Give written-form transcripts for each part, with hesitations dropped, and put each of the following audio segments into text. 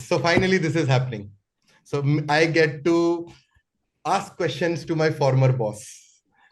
So finally, this is happening. So I get to ask questions to my former boss.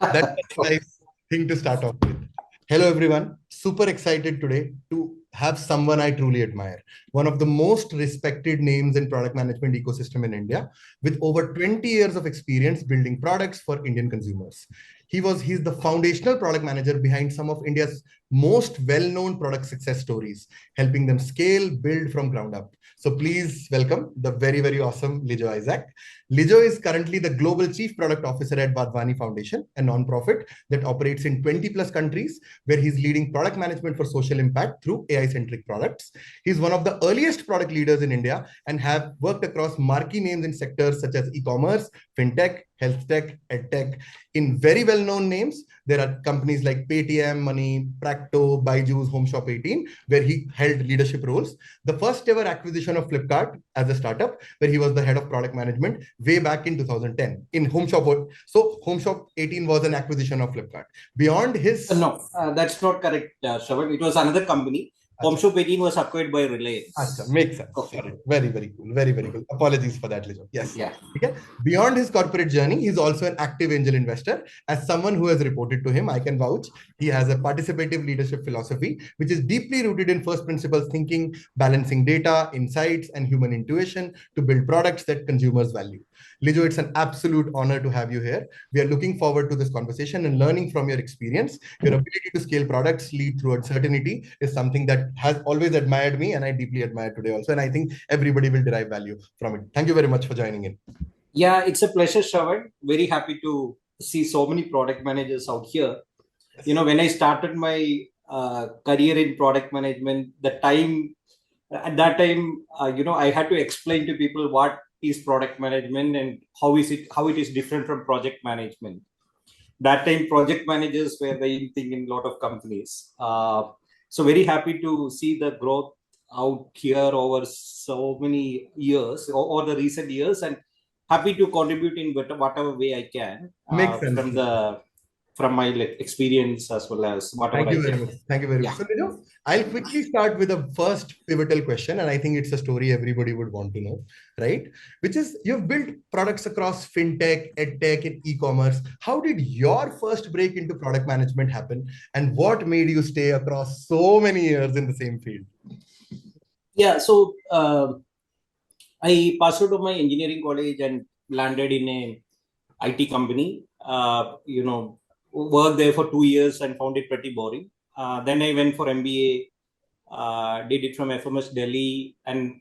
That's a nice thing to start off with. Hello, everyone. Super excited today to have someone I truly admire. One of the most respected names in product management ecosystem in India, with over 20 years of experience building products for Indian consumers. He's the foundational product manager behind some of India's most well-known product success stories, helping them scale, build from ground up. So please welcome the very, very awesome Lijo Isac. Lijo is currently the Global Chief Product Officer at Vadvani Foundation, a nonprofit that operates in 20 plus countries, where he's leading product management for social impact through AI-centric products. He's one of the earliest product leaders in India and have worked across marquee names in sectors such as e-commerce, fintech, health tech, edtech. In very well-known names, there are companies like Paytm Money, Practo, BYJU'S, HomeShop18, where he held leadership roles. The first ever acquisition of Flipkart as a startup, where he was the head of product management way back in 2010 in HomeShop. So HomeShop18 was an acquisition of Flipkart. Beyond his... No, that's not correct, Shravan. It was another company. HomeShop18 was acquired by Reliance. Makes sense. Okay. Sorry. Very, very cool. Very, very cool. Apologies for that, Lijo. Yes. Yeah. Okay. Beyond his corporate journey, he's also an active angel investor. As someone who has reported to him, I can vouch he has a participative leadership philosophy, which is deeply rooted in first principles thinking, balancing data, insights, and human intuition to build products that consumers value. Lijo, it's an absolute honor to have you here. We are looking forward to this conversation and learning from your experience. Your ability to scale products, lead through uncertainty, is something that has always admired me, and I deeply admire today also. And I think everybody will derive value from it. Thank you very much for joining in. Yeah, it's a pleasure, Shravan. Very happy to see so many product managers out here. You know, when I started my career in product management, at that time, I had to explain to people what is product management and how it is different from project management. That time, project managers were the in thing in a lot of companies. So very happy to see the growth out here over so many years or the recent years, and happy to contribute in whatever way I can from my experience as well as whatever. Thank you very much. Thank you very much. So, Lijo, I'll quickly start with the first pivotal question, and I think it's a story everybody would want to know, right? Which is, you've built products across fintech, edtech, and e-commerce. How did your first break into product management happen, and what made you stay across so many years in the same field? Yeah, so I passed out of my engineering college and landed in a IT company. Worked there for 2 years and found it pretty boring. Then I went for MBA, did it from FMS Delhi, and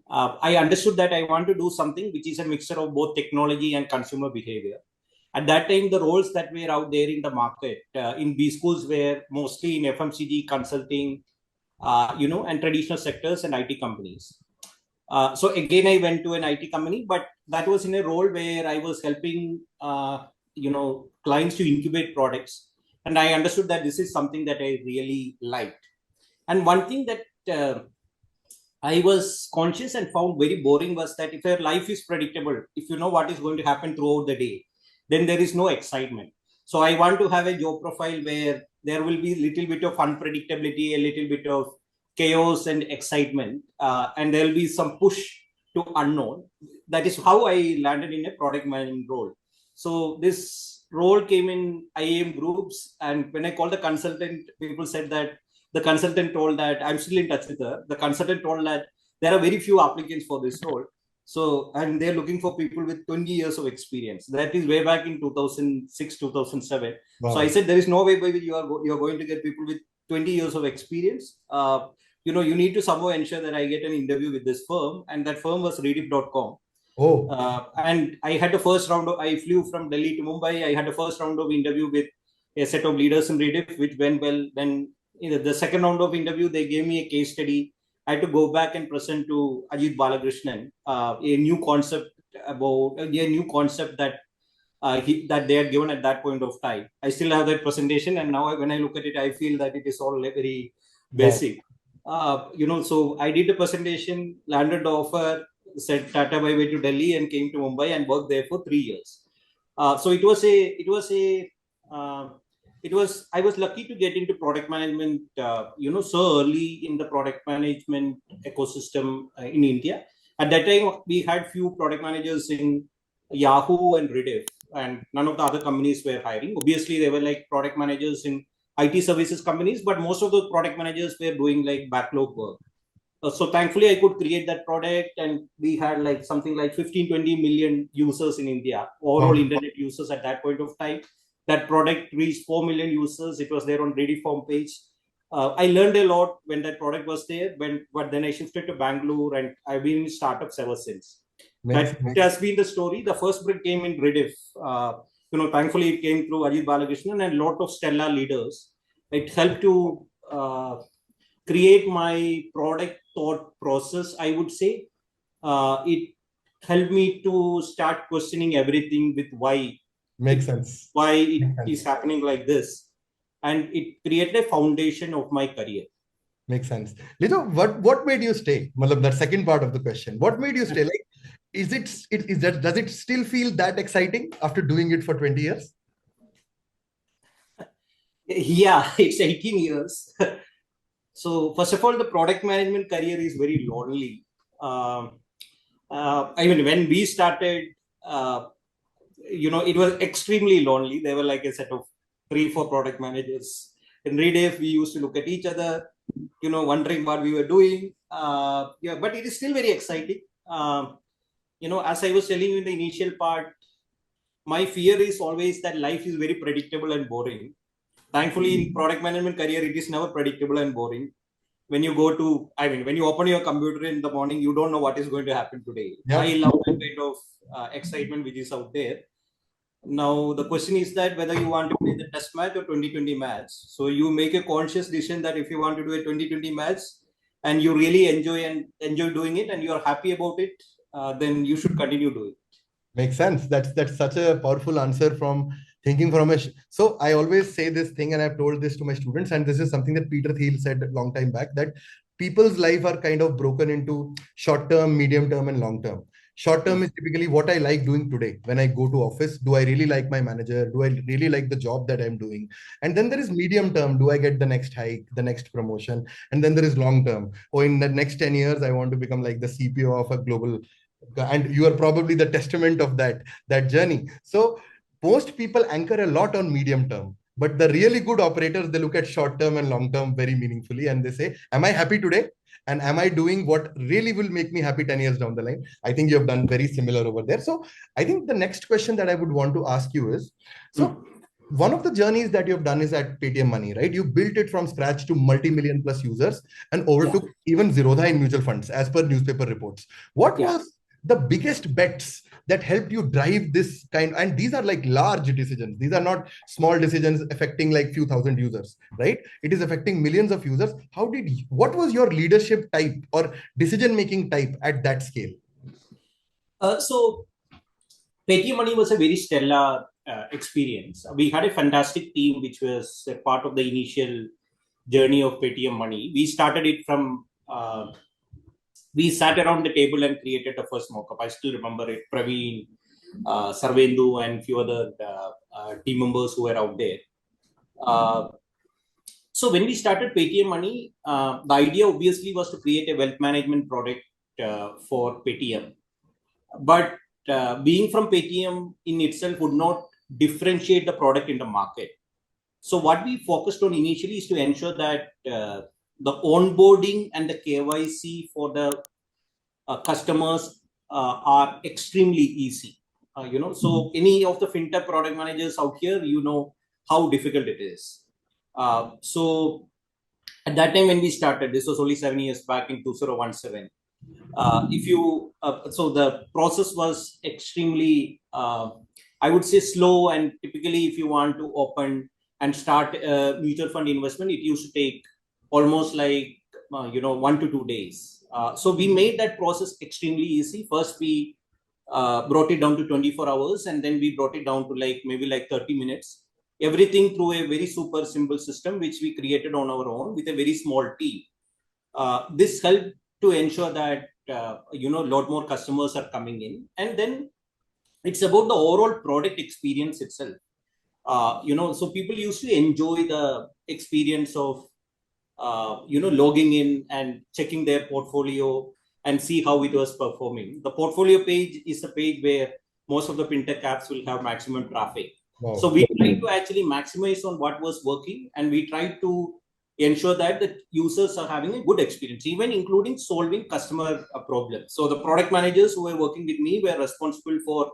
I understood that I want to do something which is a mixture of both technology and consumer behavior. At that time, the roles that were out there in the market in B schools were mostly in FMCG, consulting, and traditional sectors and IT companies. So again, I went to an IT company, but that was in a role where I was helping, clients to incubate products. And I understood that this is something that I really liked. And one thing that I was conscious and found very boring was that if your life is predictable, if you know what is going to happen throughout the day, then there is no excitement. So I want to have a job profile where there will be a little bit of unpredictability, a little bit of chaos and excitement, and there will be some push to unknown. That is how I landed in a product management role. So this role came in IAM groups, and when I called the consultant, people said that the consultant told that, I'm still in touch with her. The consultant told that there are very few applicants for this role. So, and they're looking for people with 20 years of experience. That is way back in 2006, 2007. Wow. So I said, there is no way by which you're going to get people with 20 years of experience. You need to somehow ensure that I get an interview with this firm. And that firm was Rediff.com. And I had the first round I flew from Delhi to Mumbai. I had the first round of interview with a set of leaders in Rediff, which went well. Then the second round of interview, they gave me a case study. I had to go back and present to Ajit Balakrishnan a new concept that that they had given at that point of time. I still have that presentation, and now when I look at it, I feel that it is all very basic. So I did the presentation, landed the offer, said Tata bye bye to Delhi, and came to Mumbai and worked there for 3 years. So I was lucky to get into product management, so early in the product management ecosystem in India. At that time, we had few product managers in Yahoo and Rediff, and none of the other companies were hiring. Obviously, they were like product managers in IT services companies, but most of the product managers were doing like backlog work. So thankfully, I could create that product, and we had like something like 15-20 million users in India, overall internet users at that point of time. That product reached 4 million users. It was there on Rediff homepage. I learned a lot when that product was there, but then I shifted to Bangalore, and I've been in startups ever since. That has been the story. The first brick came in Rediff. Thankfully it came through Ajit Balakrishnan and a lot of stellar leaders. It helped to create my product thought process, I would say. It helped me to start questioning everything with why. Makes sense. Why it is happening like this. And it created a foundation of my career. Makes sense. Lijo, what made you stay? That second part of the question. What made you stay? Like, does it still feel that exciting after doing it for 20 years? Yeah, it's 18 years. So first of all, the product management career is very lonely. I mean, when we started, it was extremely lonely. There were like a set of 3-4 product managers. In Rediff, we used to look at each other, wondering what we were doing. But it is still very exciting. As I was telling you in the initial part, my fear is always that life is very predictable and boring. Thankfully, in product management career, it is never predictable and boring. When you open your computer in the morning, you don't know what is going to happen today. Yeah. I love that kind of excitement which is out there. Now, the question is that whether you want to play the test match or 2020 match. So you make a conscious decision that if you want to do a 2020 match and you really enjoy doing it and you're happy about it, then you should continue doing it. Makes sense. That's such a powerful answer from thinking from a... So I always say this thing, and I've told this to my students, and this is something that Peter Thiel said a long time back, that people's life are kind of broken into short term, medium term, and long term. Short term is typically what I like doing today. When I go to office, do I really like my manager? Do I really like the job that I'm doing? And then there is medium term. Do I get the next hike, the next promotion? And then there is long term. Oh, in the next 10 years, I want to become like the CPO of a global... And you are probably the testament of that journey. So most people anchor a lot on medium term. But the really good operators, they look at short term and long term very meaningfully. And they say, am I happy today? And am I doing what really will make me happy 10 years down the line? I think you have done very similar over there. So I think the next question that I would want to ask you is, so one of the journeys that you've done is at Paytm Money, right? You built it from scratch to multi-million plus users and overtook even Zerodha in mutual funds, as per newspaper reports. What was the biggest bets that helped you drive this kind? And these are like large decisions. These are not small decisions affecting like few thousand users, right? It is affecting millions of users. What was your leadership type or decision-making type at that scale? So Paytm Money was a very stellar experience. We had a fantastic team, which was a part of the initial journey of Paytm Money. We started it from... we sat around the table and created the first mockup. I still remember it. Praveen, Sarvendu, and few other team members who were out there. So when we started Paytm Money, the idea obviously was to create a wealth management product for Paytm. But being from Paytm in itself would not differentiate the product in the market. So what we focused on initially is to ensure that the onboarding and the KYC for the customers are extremely easy. So any of the fintech product managers out here, how difficult it is. So at that time when we started, this was only 7 years back in 2017. So the process was extremely, I would say, slow. And typically, if you want to open and start a mutual fund investment, it used to take almost like 1 to 2 days. So we made that process extremely easy. First, we brought it down to 24 hours, and then we brought it down to maybe 30 minutes. Everything through a very super simple system, which we created on our own with a very small team. This helped to ensure that a lot more customers are coming in, and then it's about the overall product experience itself. So people used to enjoy the experience of logging in and checking their portfolio and see how it was performing. The portfolio page is the page where most of the fintech apps will have maximum traffic. Wow. So we tried to actually maximize on what was working, and we tried to ensure that the users are having a good experience, even including solving customer problems. So the product managers who were working with me were responsible for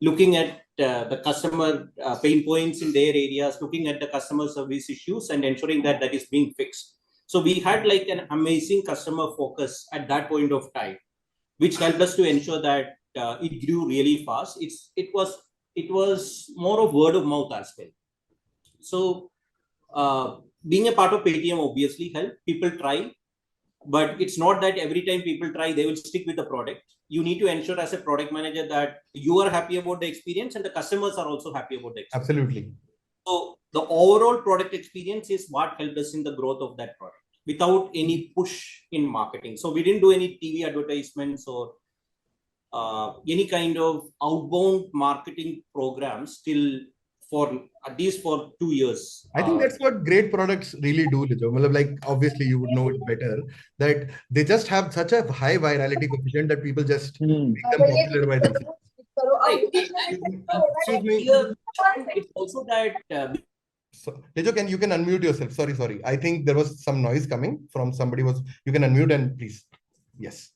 looking at the customer pain points in their areas, looking at the customer service issues, and ensuring that that is being fixed. So we had like an amazing customer focus at that point of time, which helped us to ensure that it grew really fast. It was more of word of mouth as well. So being a part of Paytm obviously helped. People try, but it's not that every time people try, they will stick with the product. You need to ensure as a product manager that you are happy about the experience and the customers are also happy about the experience. Absolutely. So the overall product experience is what helped us in the growth of that product without any push in marketing. So we didn't do any TV advertisements or any kind of outbound marketing programs till for at least for 2 years. I think that's what great products really do, Lijo. Like, obviously, you would know it better, that they just have such a high virality coefficient that people just become popular by themselves. Right. Excuse me. It's also that. So, Lijo, you can unmute yourself. Sorry. I think there was some noise coming from somebody. You can unmute and please. Yes.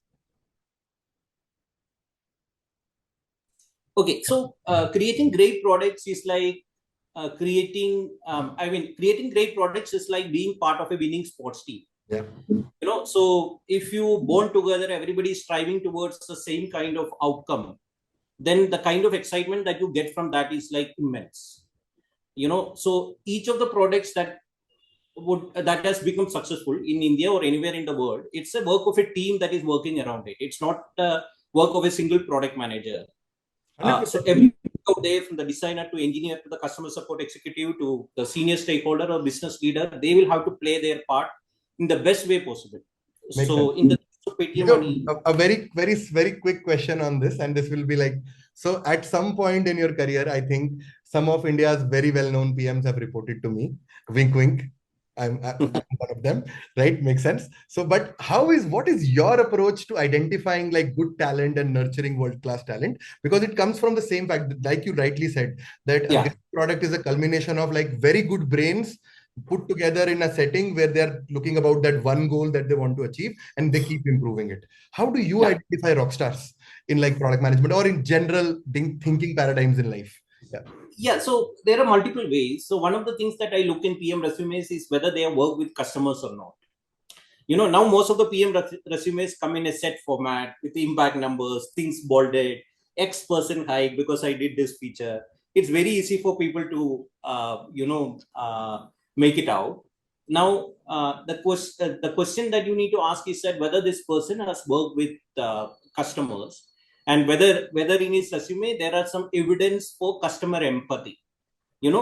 Okay, so creating great products is like creating great products is like being part of a winning sports team. Yeah. So if you bond together, everybody is striving towards the same kind of outcome, then the kind of excitement that you get from that is like immense. So each of the products that has become successful in India or anywhere in the world, it's a work of a team that is working around it. It's not the work of a single product manager. So every out there, from the designer to engineer to the customer support executive to the senior stakeholder or business leader, they will have to play their part in the best way possible. Makes so sense. in the Paytm Money, a very quick question on this, and this will be like, so at some point in your career, I think some of India's very well-known PMs have reported to me. Wink, wink. I'm one of them, right? Makes sense. So, but what is your approach to identifying like good talent and nurturing world-class talent? Because it comes from the same fact, like you rightly said, that a great product is a culmination of like very good brains put together in a setting where they're looking about that one goal that they want to achieve and they keep improving it. How do you identify rock stars in like product management or in general thinking paradigms in life? So there are multiple ways. So one of the things that I look in PM resumes is whether they have worked with customers or not. Now most of the PM resumes come in a set format with impact numbers, things bolded, X person hike because I did this feature. It's very easy for people to make it out. Now the question that you need to ask is that whether this person has worked with customers, and whether in his resume there are some evidence for customer empathy,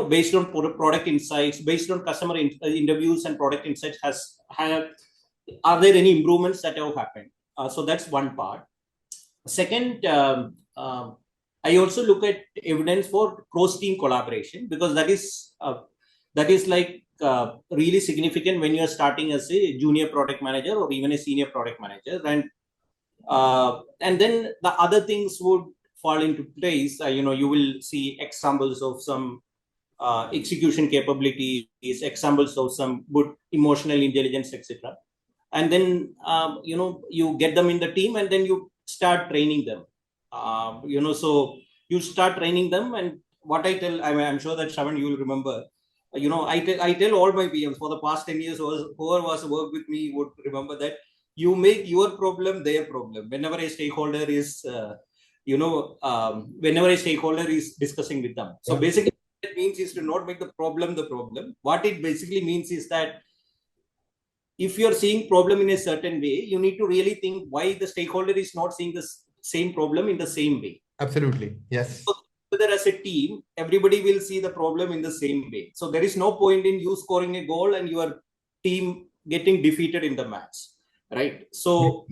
based on product insights, based on customer interviews and product insights. Are there any improvements that have happened? So that's one part. Second, I also look at evidence for cross-team collaboration, because that is like really significant when you are starting as a junior product manager or even a senior product manager, and then the other things would fall into place. You will see examples of some execution capabilities, examples of some good emotional intelligence, etc. And then you get them in the team, and then you start training them. So you start training them, and what I tell, I'm sure that Shravan, you will remember. I tell all my PMs for the past 10 years, whoever was work with me would remember that you make your problem their problem. Whenever a stakeholder is, discussing with them. So basically, what it means is to not make the problem. What it basically means is that if you're seeing problem in a certain way, you need to really think why the stakeholder is not seeing the same problem in the same way. Absolutely. Yes. So whether as a team, everybody will see the problem in the same way. So there is no point in you scoring a goal and your team getting defeated in the match, right? So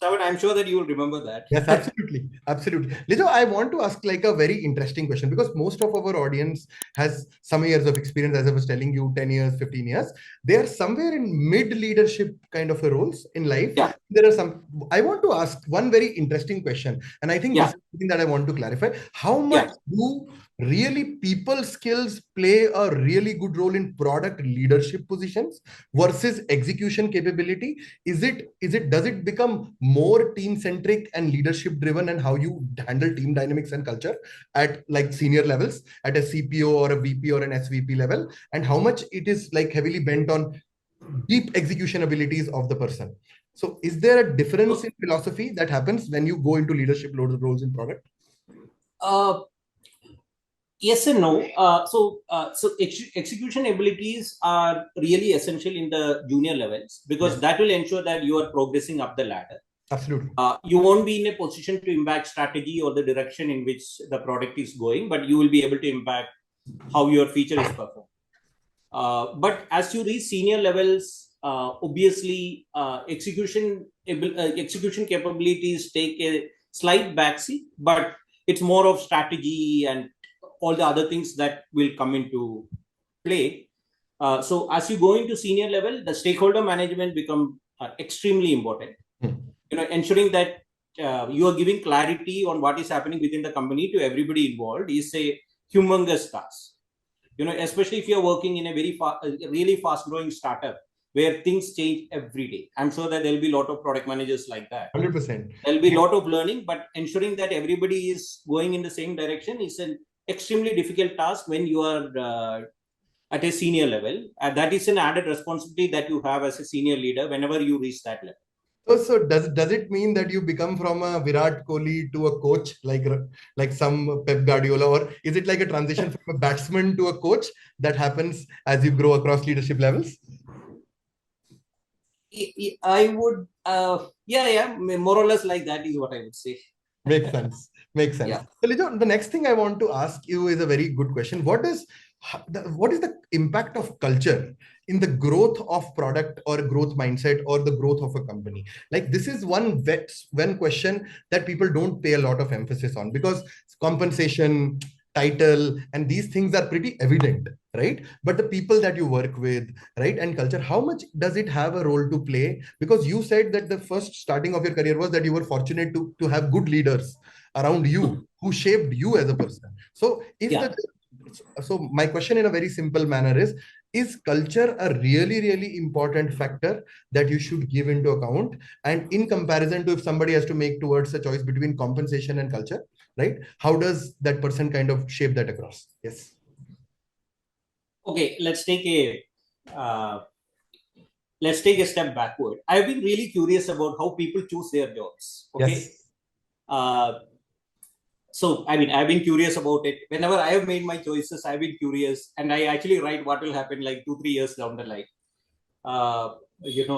Shravan, I'm sure that you will remember that. Yes, absolutely. Absolutely. Lijo, I want to ask like a very interesting question because most of our audience has some years of experience, as I was telling you, 10 years, 15 years. They are somewhere in mid leadership kind of a roles in life. Yeah. There are some, I want to ask one very interesting question. And I think this Yeah. is something that I want to clarify. How much Yeah. do really people skills play a really good role in product leadership positions versus execution capability? Does it become more team centric and leadership driven, and how you handle team dynamics and culture at like senior levels at a CPO or a VP or an SVP level, and how much it is like heavily bent on deep execution abilities of the person? So is there a difference in philosophy that happens when you go into leadership roles in product? Uh, yes and no. Execution abilities are really essential in the junior levels because Yes, that will ensure that you are progressing up the ladder. absolutely. You won't be in a position to impact strategy or the direction in which the product is going, but you will be able to impact how your feature is performed. But as you reach senior levels, obviously execution capabilities take a slight backseat, but it's more of strategy and all the other things that will come into play. So as you go into senior level, the stakeholder management become extremely important. Hmm. Ensuring that you are giving clarity on what is happening within the company to everybody involved is a humongous task. Especially if you're working in a really fast growing startup where things change every day. I'm sure that there'll be a lot of product managers like that. 100%. There'll be a lot of learning, but ensuring that everybody is going in the same direction is an extremely difficult task when you are at a senior level. And that is an added responsibility that you have as a senior leader whenever you reach that level. So does it mean that you become from a Virat Kohli to a coach like some Pep Guardiola, or is it like a transition from a batsman to a coach that happens as you grow across leadership levels? I would, yeah, more or less like that is what I would say. Makes sense. Makes sense. Yeah. So, Lijo, the next thing I want to ask you is a very good question. What is the impact of culture in the growth of product or growth mindset or the growth of a company? Like this is one question that people don't pay a lot of emphasis on because compensation, title, and these things are pretty evident, right? But the people that you work with, right, and culture, how much does it have a role to play? Because you said that the first starting of your career was that you were fortunate to have good leaders around you who shaped you as a person. So is Yeah. the so my question in a very simple manner is culture a really really important factor that you should give into account, and in comparison to if somebody has to make towards a choice between compensation and culture, right, how does that person kind of shape that across? Yes. Okay, uh, let's take a step backward. I've been really curious about how people choose their jobs. Okay. Yes. Uh, so, I mean, I've been curious about it. Whenever I have made my choices, I've been curious and I actually write what will happen like 2, 3 years down the line.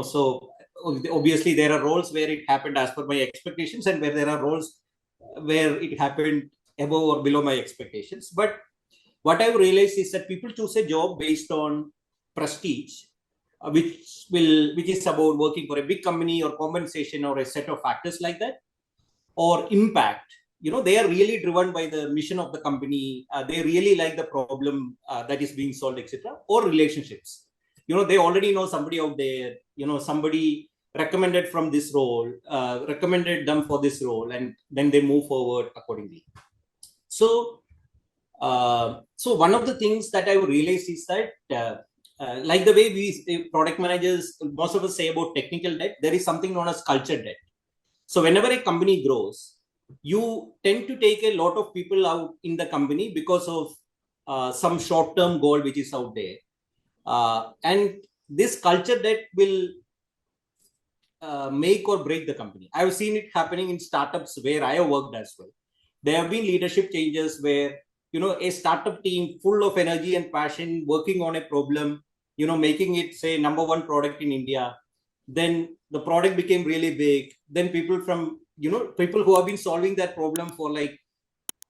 So obviously there are roles where it happened as per my expectations and where there are roles where it happened above or below my expectations. But what I've realized is that people choose a job based on prestige, which is about working for a big company or compensation or a set of factors like that, or impact. They are really driven by the mission of the company. They really like the problem that is being solved, etc. Or relationships. They already know somebody out there. Somebody recommended from this role, recommended them for this role, and then they move forward accordingly. So one of the things that I realized is that, like the way we product managers, most of us say about technical debt, there is something known as culture debt. So whenever a company grows, you tend to take a lot of people out in the company because of some short-term goal which is out there, and this culture debt will make or break the company. I've seen it happening in startups where I have worked as well. There have been leadership changes where a startup team full of energy and passion working on a problem, making it say number one product in India. Then the product became really big. Then people who have been solving that problem for like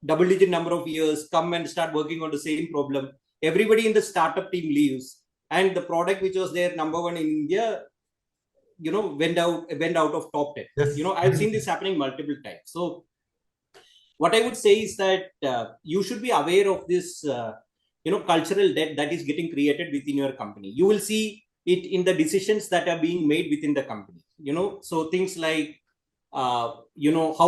double-digit number of years come and start working on the same problem. Everybody in the startup team leaves, and the product which was there number one in India went out of top 10. Yes. I've seen this happening multiple times. So what I would say is that you should be aware of this, cultural debt that is getting created within your company. You will see it in the decisions that are being made within the company. So things like, how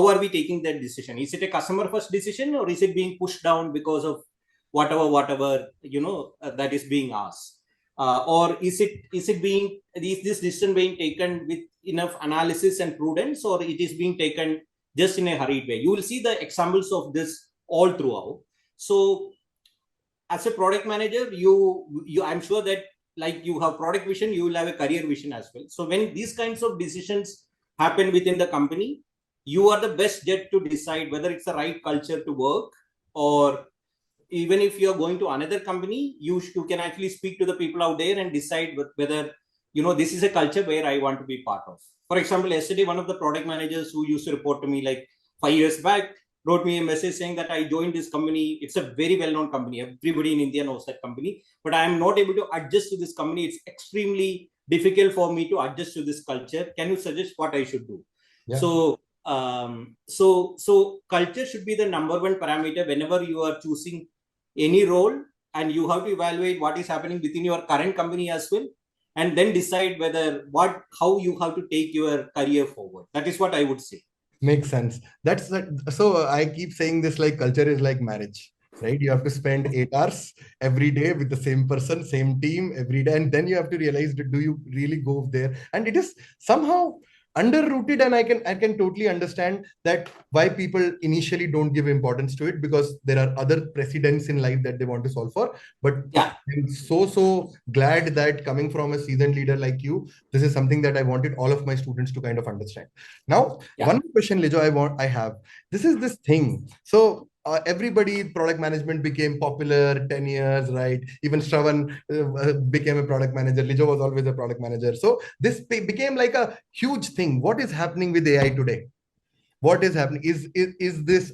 are we taking that decision? Is it a customer first decision, or is it being pushed down because of whatever that is being asked? Or is this decision being taken with enough analysis and prudence, or it is being taken just in a hurried way? You will see the examples of this all throughout. So as a product manager, I'm sure that, like you have product vision, you will have a career vision as well. So when these kinds of decisions happen within the company, you are the best jet to decide whether it's the right culture to work, or even if you're going to another company, you can actually speak to the people out there and decide whether this is a culture where I want to be part of. For example, yesterday, one of the product managers who used to report to me like 5 years back wrote me a message saying that I joined this company. It's a very well-known company. Everybody in India knows that company, but I am not able to adjust to this company. It's extremely difficult for me to adjust to this culture. Can you suggest what I should do? Yeah. So culture should be the number one parameter whenever you are choosing any role, and you have to evaluate what is happening within your current company as well, and then decide how you have to take your career forward. That is what I would say. Makes sense. So I keep saying this, like culture is like marriage, right? You have to spend 8 hours every day with the same person, same team every day, and then you have to realize that do you really go there? And it is somehow underrooted, and I can totally understand that why people initially don't give importance to it, because there are other precedents in life that they want to solve for. But yeah, I'm so glad that coming from a seasoned leader like you, this is something that I wanted all of my students to kind of understand. Now, one question, Lijo, I have. This is this thing. So everybody, product management became popular 10 years, right? Even Shravan became a product manager. Lijo was always a product manager. So this became like a huge thing. What is happening with AI today? What is happening?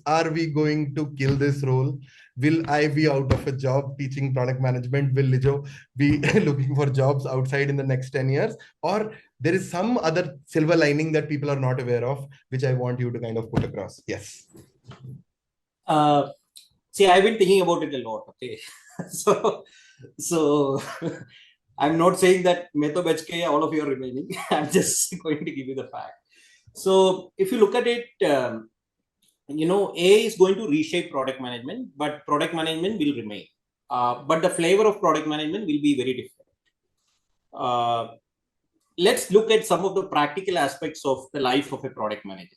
Are we going to kill this role? Will I be out of a job teaching product management? Will Lijo be looking for jobs outside in the next 10 years? Or there is some other silver lining that people are not aware of, which I want you to kind of put across. Yes. See, I've been thinking about it a lot. Okay, so I'm not saying that Meto Bechke, all of you are remaining. I'm just going to give you the fact. So if you look at it, AI is going to reshape product management, but product management will remain. But the flavor of product management will be very different. Let's look at some of the practical aspects of the life of a product manager.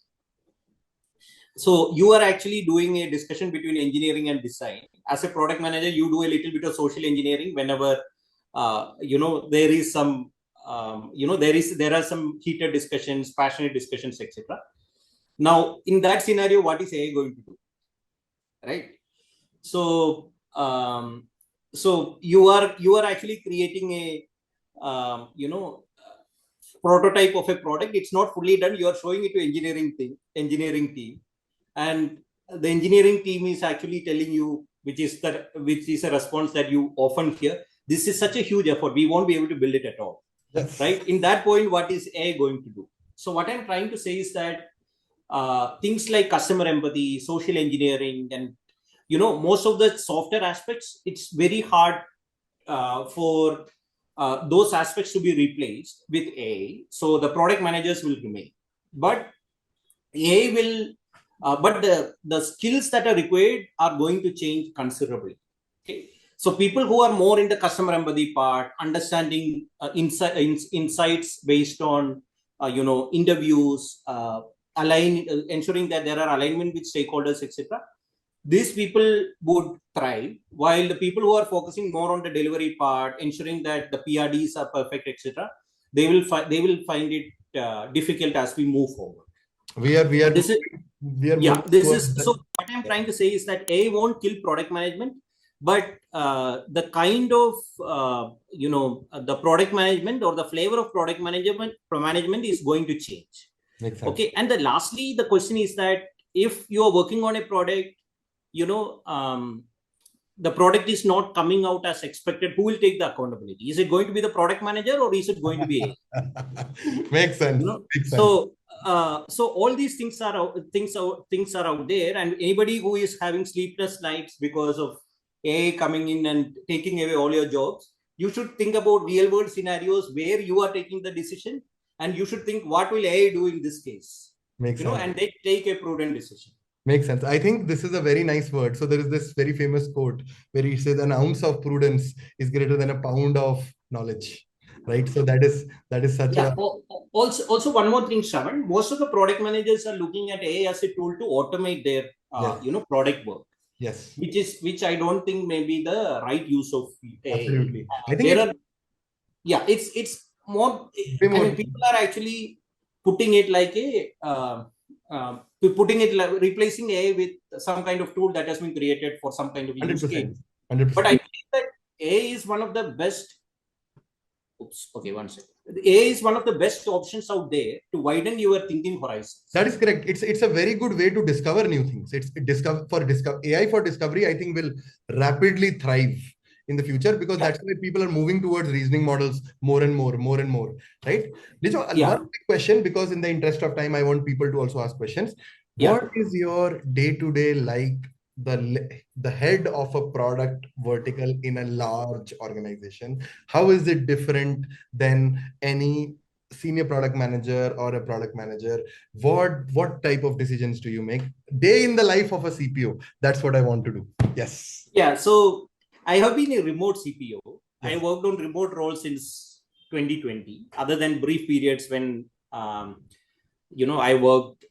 So you are actually doing a discussion between engineering and design. As a product manager, you do a little bit of social engineering whenever there is some there are some heated discussions, passionate discussions, etc. Now, in that scenario, what is AI going to do? Right. So you are actually creating a prototype of a product. It's not fully done. You are showing it to engineering team. And the engineering team is actually telling you, which is a response that you often hear, this is such a huge effort, we won't be able to build it at all. Yes. Right? In that point, what is AI going to do? So what I'm trying to say is that things like customer empathy, social engineering, and most of the software aspects, it's very hard for those aspects to be replaced with AI. So the product managers will remain, but AI will. But the skills that are required are going to change considerably. Okay, so people who are more in the customer empathy part, understanding insights based on interviews, ensuring that there are alignment with stakeholders, etc. These people would thrive, while the people who are focusing more on the delivery part, ensuring that the PRDs are perfect, etc. They will find it difficult as we move forward. So what I'm trying to say is that AI won't kill product management, but the kind of the product management or the flavor of product management is going to change. Okay, and lastly, the question is that if you are working on a product, the product is not coming out as expected, who will take the accountability? Is it going to be the product manager, or is it going to be Makes sense. you know? Makes sense. So all these things are out there, and anybody who is having sleepless nights because of AI coming in and taking away all your jobs, you should think about real world scenarios where you are taking the decision, and you should think, what will AI do in this case? Makes sense. And they take a prudent decision. Makes sense. I think this is a very nice word. So there is this very famous quote where he says an ounce of prudence is greater than a pound of knowledge. Right. So that is such a also one more thing, Shravan. Most of the product managers are looking at AI as a tool to automate their product work. Yes. Which I don't think may be the right use of AI. Absolutely. I think it's more. I mean, people are actually putting it like replacing AI with some kind of tool that has been created for some kind of use case. 100%. But I believe that AI is one of the best. One second. AI is one of the best options out there to widen your thinking horizons. That is correct. It's a very good way to discover new things. AI for discovery, I think, will rapidly thrive in the future, because that's why people are moving towards reasoning models more and more, right? Lijo, one quick question, because in the interest of time, I want people to also ask questions. What is your day-to-day like, the head of a product vertical in a large organization? How is it different than any senior product manager or a product manager? What type of decisions do you make day in the life of a CPO? That's what I want to do. Yes. Yeah. So I have been a remote CPO. Yes. I worked on remote roles since 2020, other than brief periods when I worked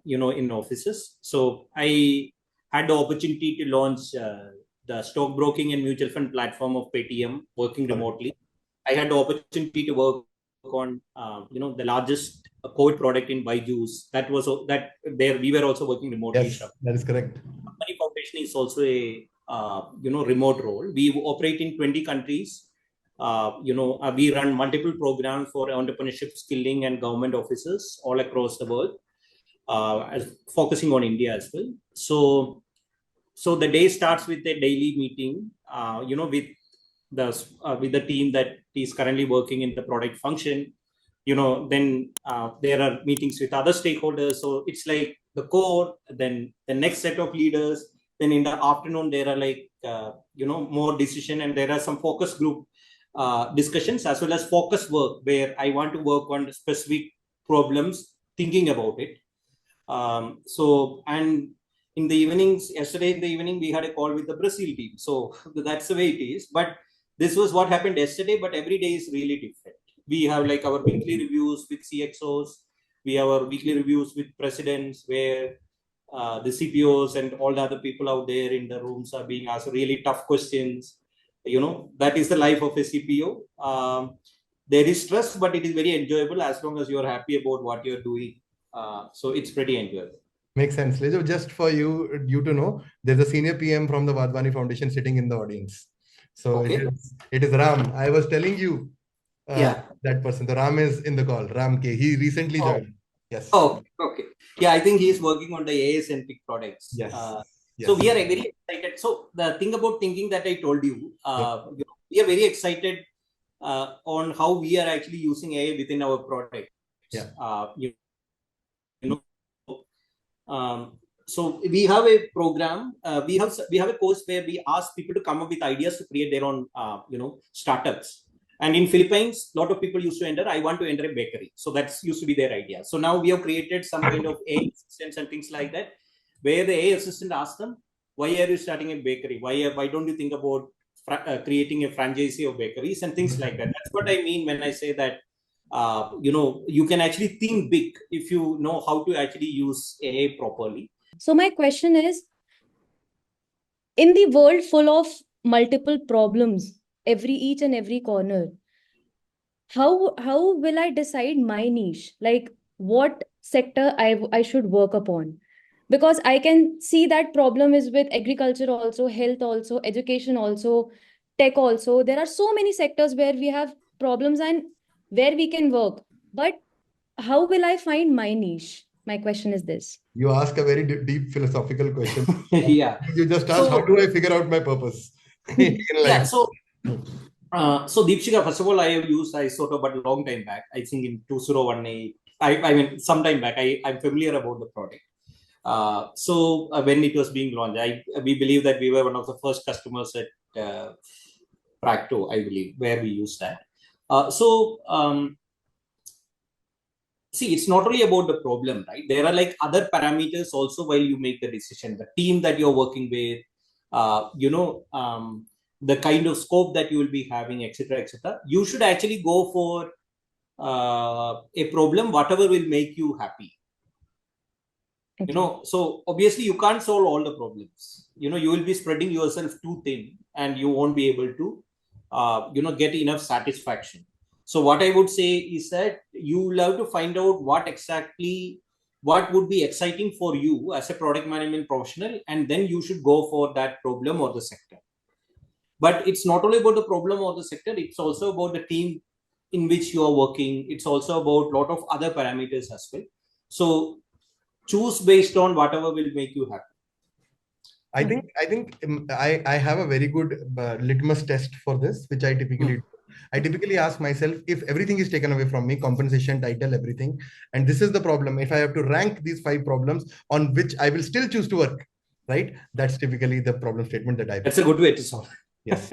in offices. So I had the opportunity to launch the stockbroking and mutual fund platform of Paytm working remotely. I had the opportunity to work on the largest COVID product in BYJU'S. We were also working remotely. Yes, that is correct. Money Foundation is also a remote role. We operate in 20 countries. We run multiple programs for entrepreneurship skilling and government offices all across the world, focusing on India as well. So the day starts with a daily meeting, with the team that is currently working in the product function. Then there are meetings with other stakeholders. So it's like the core, then the next set of leaders. Then in the afternoon, there are more decision, and there are some focus group discussions as well as focus work where I want to work on specific problems, thinking about it. And in the evenings, yesterday in the evening, we had a call with the Brazil team. So that's the way it is. But this was what happened yesterday, but every day is really different. We have our weekly reviews with CXOs. We have our weekly reviews with presidents where the CPOs and all the other people out there in the rooms are being asked really tough questions. That is the life of a CPO. There is stress, but it is very enjoyable as long as you're happy about what you're doing. So it's pretty enjoyable. Makes sense. Lijo, just for you to know, there's a senior PM from the Wadhwani Foundation sitting in the audience. So it is Ram. I was telling you that person. The Ram is in the call. Ram K. He recently joined. Yes. Okay. Yeah, I think he is working on the AI-centric products. Yes. So we are very excited. So the thing about thinking that I told you, we are very excited on how we are actually using AI within our product. Yeah. So we have a program. We have a course where we ask people to come up with ideas to create their own, startups. And in Philippines, a lot of people used to enter, I want to enter a bakery. So that's used to be their idea. So now we have created some kind of AI assistants and things like that, where the AI assistant asks them, why are you starting a bakery? Why don't you think about creating a franchisee of bakeries and things like that? That's what I mean when I say that, you can actually think big if you know how to actually use AI properly. So my question is, in the world full of multiple problems, each and every corner, how will I decide my niche? Like what sector I should work upon? Because I can see that problem is with agriculture also, health also, education also, tech also. There are so many sectors where we have problems and where we can work. But how will I find my niche? My question is this. You ask a very deep philosophical question. Yeah. You just ask, how do I figure out my purpose in Yeah. life? So Deepshika, first of all, I have used Isoto, but a long time back. I think in 2018. I mean, some time back. I'm familiar about the product. When it was being launched, we believe that we were one of the first customers at Practo, I believe, where we used that. See, it's not only about the problem, right? There are like other parameters also while you make the decision. The team that you're working with, the kind of scope that you will be having, etc., etc. You should actually go for a problem, whatever will make you happy. Okay. So obviously you can't solve all the problems. You will be spreading yourself too thin, and you won't be able to, get enough satisfaction. So what I would say is that you will have to find out what would be exciting for you as a product management professional, and then you should go for that problem or the sector. But it's not only about the problem or the sector, it's also about the team in which you are working. It's also about a lot of other parameters as well. So choose based on whatever will make you happy. I think I have a very good litmus test for this, which I typically do. I typically ask myself, if everything is taken away from me, compensation, title, everything, and this is the problem, if I have to rank these 5 problems on which I will still choose to work, right? That's typically the problem statement that I That's a good way to solve. Yes.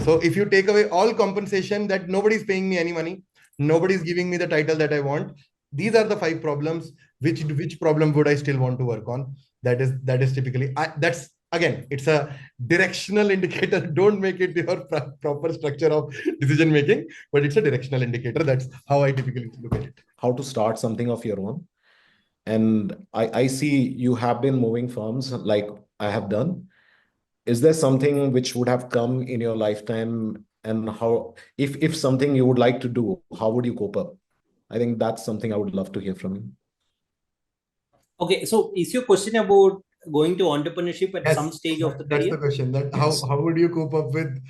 So if you take away all compensation, that nobody's paying me any money, nobody's giving me the title that I want, these are the 5 problems. Which problem would I still want to work on? That is typically, that's again, it's a directional indicator. Don't make it your proper structure of decision making, but it's a directional indicator. That's how I typically look at it. How to start something of your own. And I see you have been moving firms like I have done. Is there something which would have come in your lifetime, and how, if something you would like to do, how would you cope up? I think that's something I would love to hear from you. Okay, so is your question about going to entrepreneurship at some stage of the career? That's the question. That how would you cope up with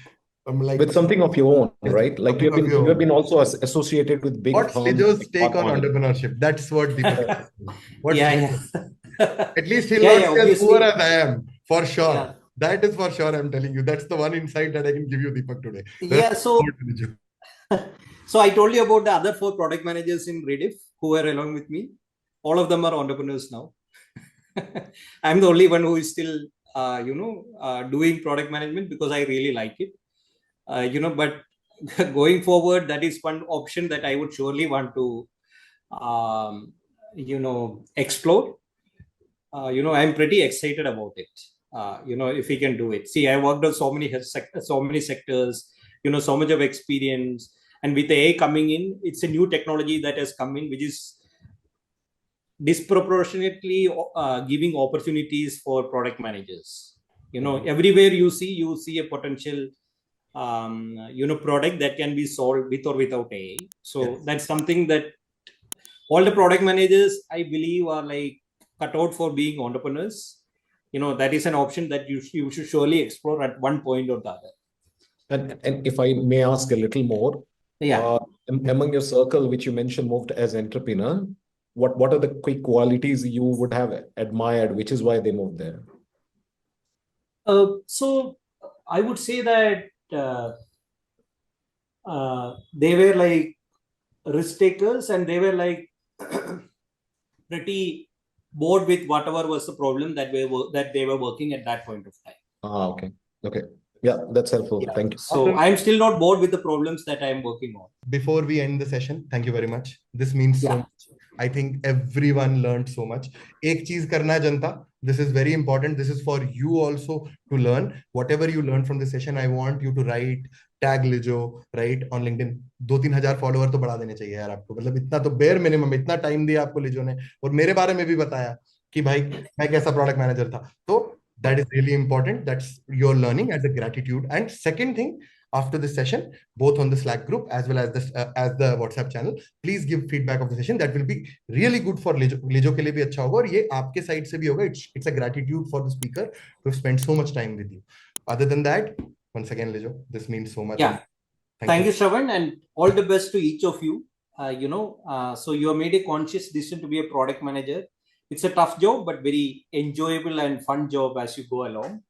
with something of your own, right? Like you have been also associated with big What's firms. Lijo's take on entrepreneurship? That's what Deepak is. Yeah. At least he'll not be as poor as I am, for sure. Yeah. That is for sure, I'm telling you. That's the one insight that I can give you, Deepak, today. Yeah, so I told you about the other 4 product managers in Rediff who were along with me. All of them are entrepreneurs now. I'm the only one who is still, doing product management because I really like it. But going forward, that is one option that I would surely want to, explore. I'm pretty excited about it. If we can do it. See, I worked on so many sectors, so much of experience. And with AI coming in, it's a new technology that has come in, which is disproportionately giving opportunities for product managers. Everywhere you see a potential, product that can be solved with or without AI. So that's something that all the product managers, I believe, are like cut out for being entrepreneurs. That is an option that you should surely explore at one point or the other. And if I may ask a little more, among your circle, which you mentioned moved as entrepreneur, what are the quick qualities you would have admired, which is why they moved there? So I would say that they were like risk takers, and they were like pretty bored with whatever was the problem that they were working at that point of time. Okay. Yeah, that's helpful. Yeah. Thank you. So I'm still not bored with the problems that I'm working on. Before we end the session, thank you very much. This means so much. I think everyone learned so much. Ek cheez karna janta. This is very important. This is for you also to learn. Whatever you learn from this session, I want you to tag Lijo, right, on LinkedIn. 2-3 हजार follower तो बढ़ा देने चाहिए यार आपको. मतलब इतना तो बेयर मिनिमम, इतना टाइम दिया आपको लिजो ने, और मेरे बारे में भी बताया कि भाई मैं कैसा प्रोडक्ट मैनेजर था. तो that is really important. That's your learning as a gratitude. And second thing, after this session, both on the Slack group as well as the WhatsApp channel, please give feedback of the session. That will be really good for Lijo के लिए भी अच्छा होगा, और ये आपके side से भी होगा. It's a gratitude for the speaker to have spent so much time with you. Other than that, once again, Lijo, this means so much. Yeah. Thank you, Shravan, and all the best to each of you. So you have made a conscious decision to be a product manager. It's a tough job, but very enjoyable and fun job as you go along.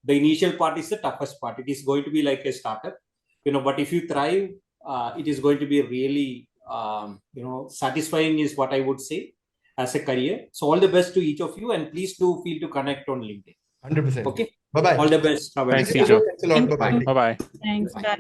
The initial part is the toughest part. It is going to be like a startup, but if you thrive, it is going to be really, satisfying is what I would say as a career. So all the best to each of you, and please do feel to connect on LinkedIn. 100%. Okay. Bye-bye. All the best. Thanks, Thanks Lijo. a lot. Bye-bye. Bye-bye. Thanks. Bye.